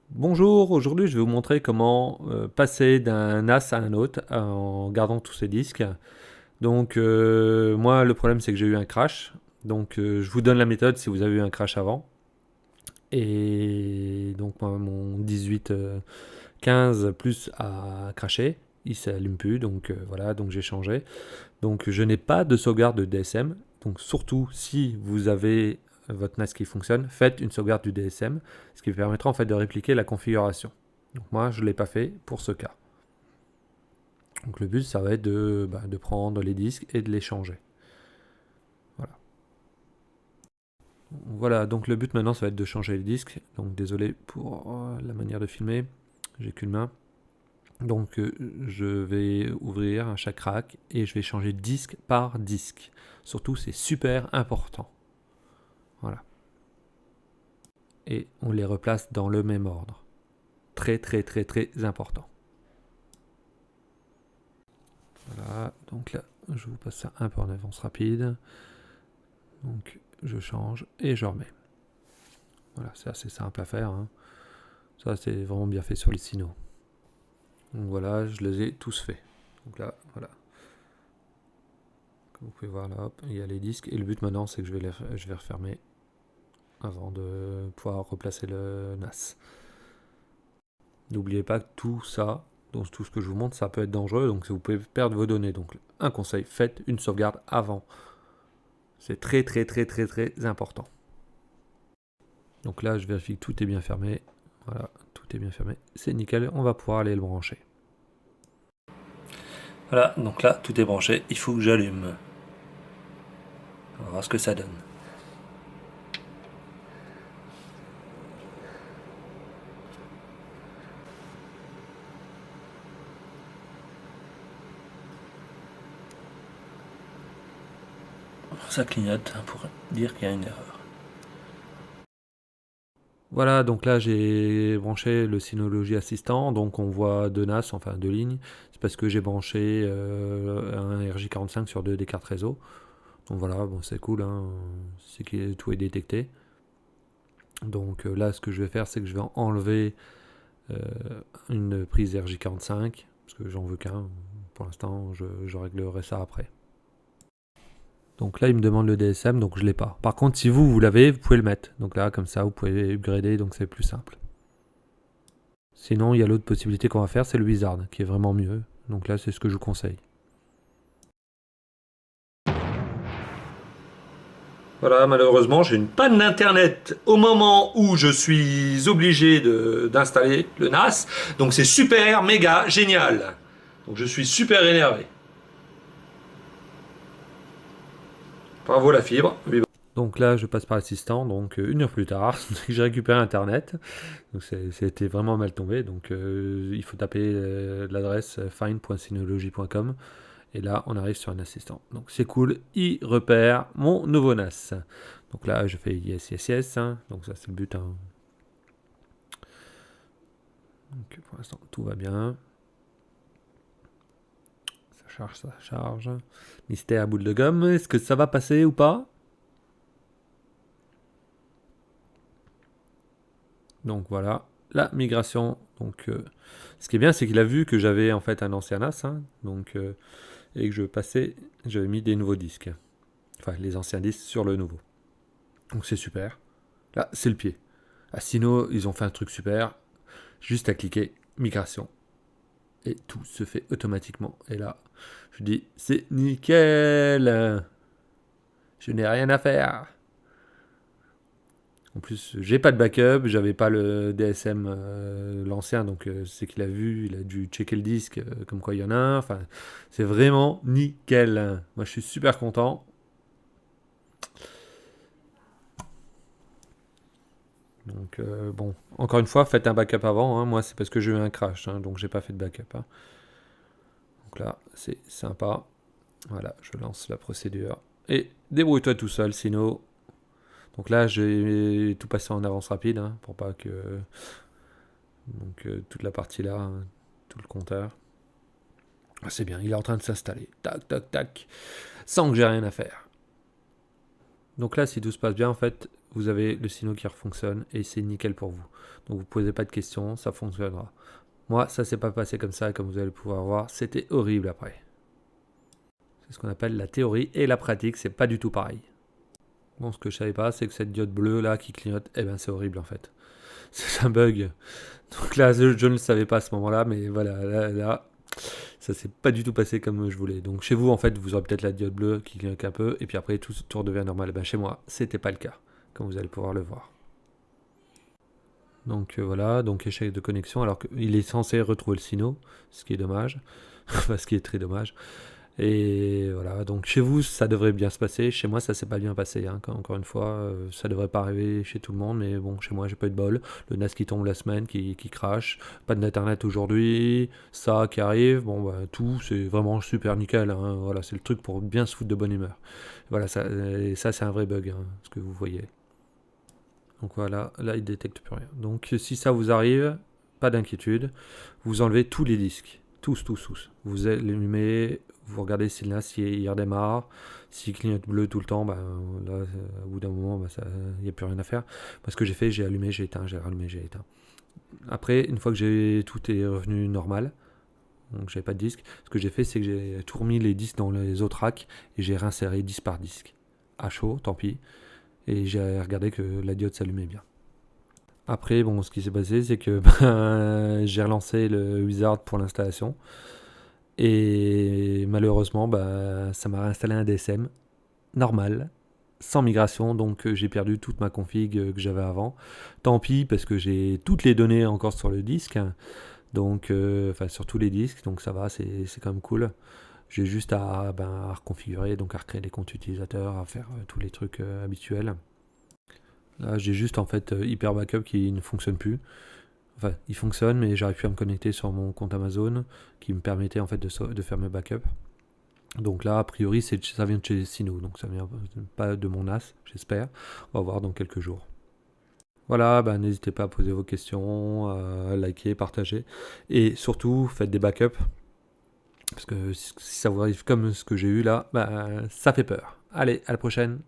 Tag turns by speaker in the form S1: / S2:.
S1: Bonjour, aujourd'hui je vais vous montrer comment passer d'un NAS à un autre en gardant tous ces disques. Donc moi le problème c'est que j'ai eu un crash. Donc je vous donne la méthode si vous avez eu un crash avant. Et donc moi, mon 1815 plus a craché. Il s'allume plus, donc voilà, donc j'ai changé. Donc je n'ai pas de sauvegarde de DSM. Donc surtout si vous avez votre NAS qui fonctionne, faites une sauvegarde du DSM, ce qui permettra en fait de répliquer la configuration. Donc moi je ne l'ai pas fait pour ce cas. Donc le but ça va être de prendre les disques et de les changer. Voilà. Voilà, donc le but maintenant ça va être de changer les disques. Donc désolé pour la manière de filmer, j'ai qu'une main. Donc je vais ouvrir un chaque rack et je vais changer disque par disque. Surtout c'est super important. Voilà. Et on les replace dans le même ordre. Très très très très important. Voilà, donc là je vous passe ça un peu en avance rapide. Donc je change et je remets. Voilà, c'est assez simple à faire, hein. Ça c'est vraiment bien fait sur les Sino. Donc voilà, je les ai tous faits. Donc là, voilà. Comme vous pouvez voir là, hop, il y a les disques. Et le but maintenant c'est que je vais refermer avant de pouvoir replacer le NAS. N'oubliez pas que tout ça, donc tout ce que je vous montre, ça peut être dangereux, donc vous pouvez perdre vos données. Donc un conseil, faites une sauvegarde avant. C'est très très très très très important. Donc là, je vérifie que tout est bien fermé. Voilà, tout est bien fermé. C'est nickel, on va pouvoir aller le brancher. Voilà, donc là, tout est branché. Il faut que j'allume. On va voir ce que ça donne. Ça clignote pour dire qu'il y a une erreur. Voilà, donc là j'ai branché le Synology Assistant, donc on voit deux NAS, enfin deux lignes. C'est parce que j'ai branché un RJ45 sur deux des cartes réseau. Donc voilà, bon c'est cool, hein, c'est que tout est détecté. Donc là ce que je vais faire c'est que je vais enlever euh, une prise RJ45, parce que j'en veux qu'un. Pour l'instant je réglerai ça après. Donc là, il me demande le DSM, donc je l'ai pas. Par contre, si vous l'avez, vous pouvez le mettre. Donc là, comme ça, vous pouvez upgrader, donc c'est plus simple. Sinon, il y a l'autre possibilité qu'on va faire, c'est le Wizard, qui est vraiment mieux. Donc là, c'est ce que je vous conseille. Voilà, malheureusement, j'ai une panne d'internet au moment où je suis obligé d'installer le NAS. Donc c'est super, méga, génial. Donc je suis super énervé. Bravo la fibre. Donc là, je passe par l'assistant, donc une heure plus tard, j'ai récupéré Internet. Donc c'était vraiment mal tombé. Donc il faut taper l'adresse find.synology.com et là on arrive sur un assistant. Donc c'est cool, il repère mon nouveau NAS. Donc là je fais yes yes yes, hein. Donc ça c'est le but, hein. Donc pour l'instant tout va bien. Ça charge, ça charge. Mystère boule de gomme, est-ce que ça va passer ou pas? Donc voilà, la migration. Donc ce qui est bien, c'est qu'il a vu que j'avais en fait un ancien NAS, hein. Donc et que j'avais mis des nouveaux disques. Enfin, les anciens disques sur le nouveau. Donc c'est super. Là, c'est le pied. À Sino, ils ont fait un truc super. Juste à cliquer, migration. Et tout se fait automatiquement. Et là, je dis, c'est nickel. Je n'ai rien à faire. En plus, j'ai pas de backup, j'avais pas le DSM l'ancien, donc c'est qu'il a vu, il a dû checker le disque, comme quoi il y en a un. Enfin, c'est vraiment nickel. Moi, je suis super content. Donc bon, encore une fois, faites un backup avant, hein. Moi, c'est parce que j'ai eu un crash, hein, donc j'ai pas fait de backup, hein. Donc là, c'est sympa. Voilà, je lance la procédure. Et débrouille-toi tout seul, sinon. Donc là, j'ai tout passé en avance rapide, hein, pour pas que. Donc toute la partie là, hein, tout le compteur. Ah, c'est bien, il est en train de s'installer. Tac, tac, tac. Sans que j'ai rien à faire. Donc là, si tout se passe bien, en fait, vous avez le Sino qui refonctionne et c'est nickel pour vous. Donc vous posez pas de questions, ça fonctionnera. Moi, ça s'est pas passé comme ça, comme vous allez pouvoir voir, c'était horrible après. C'est ce qu'on appelle la théorie et la pratique, c'est pas du tout pareil. Bon, ce que je savais pas, c'est que cette diode bleue là qui clignote, eh ben c'est horrible en fait. C'est un bug. Donc là, je ne le savais pas à ce moment-là, mais voilà, là, ça s'est pas du tout passé comme je voulais. Donc chez vous, en fait, vous aurez peut-être la diode bleue qui clignote un peu, et puis après tout redevient normal. Ben, chez moi, c'était pas le cas, comme vous allez pouvoir le voir. Donc voilà, donc échec de connexion, alors qu'il est censé retrouver le sino, ce qui est dommage, enfin ce qui est très dommage. Et voilà, donc chez vous, ça devrait bien se passer. Chez moi, ça s'est pas bien passé. Hein. Encore une fois, ça devrait pas arriver chez tout le monde, mais bon, chez moi, j'ai pas eu de bol. Le NAS qui tombe la semaine, qui crache, pas d'internet aujourd'hui, ça qui arrive. Bon, bah, tout, c'est vraiment super nickel. Hein. Voilà, c'est le truc pour bien se foutre de bonne humeur. Voilà, et ça c'est un vrai bug, hein, ce que vous voyez. Donc voilà, là, il détecte plus rien. Donc si ça vous arrive, pas d'inquiétude, vous enlevez tous les disques. Tous. Vous allumez, vous regardez si là, s'il redémarre, s'il clignote bleu tout le temps, bah, là, au bout d'un moment, bah, il n'y a plus rien à faire. Moi, ce que j'ai fait, j'ai allumé, j'ai éteint, j'ai rallumé, j'ai éteint. Après, une fois que tout est revenu normal, donc j'avais pas de disque, ce que j'ai fait, c'est que j'ai tout remis les disques dans les autres racks et j'ai réinséré disque par disque. À chaud, tant pis. Et j'ai regardé que la diode s'allumait bien. Après, bon, ce qui s'est passé, c'est que j'ai relancé le Wizard pour l'installation. Et malheureusement, ça m'a réinstallé un DSM normal, sans migration, donc j'ai perdu toute ma config que j'avais avant. Tant pis, parce que j'ai toutes les données encore sur le disque, donc enfin sur tous les disques, donc ça va, c'est quand même cool. J'ai juste à reconfigurer, donc à recréer des comptes utilisateurs, à faire tous les trucs habituels. Là, j'ai juste en fait Hyper Backup qui ne fonctionne plus. Enfin, il fonctionne, mais j'arrive plus à me connecter sur mon compte Amazon qui me permettait en fait de faire mes backups. Donc là, a priori, ça vient de chez Sino, donc ça vient pas de mon NAS, j'espère. On va voir dans quelques jours. Voilà, n'hésitez pas à poser vos questions, à liker, partager. Et surtout, faites des backups. Parce que si ça vous arrive comme ce que j'ai eu là, ça fait peur. Allez, à la prochaine.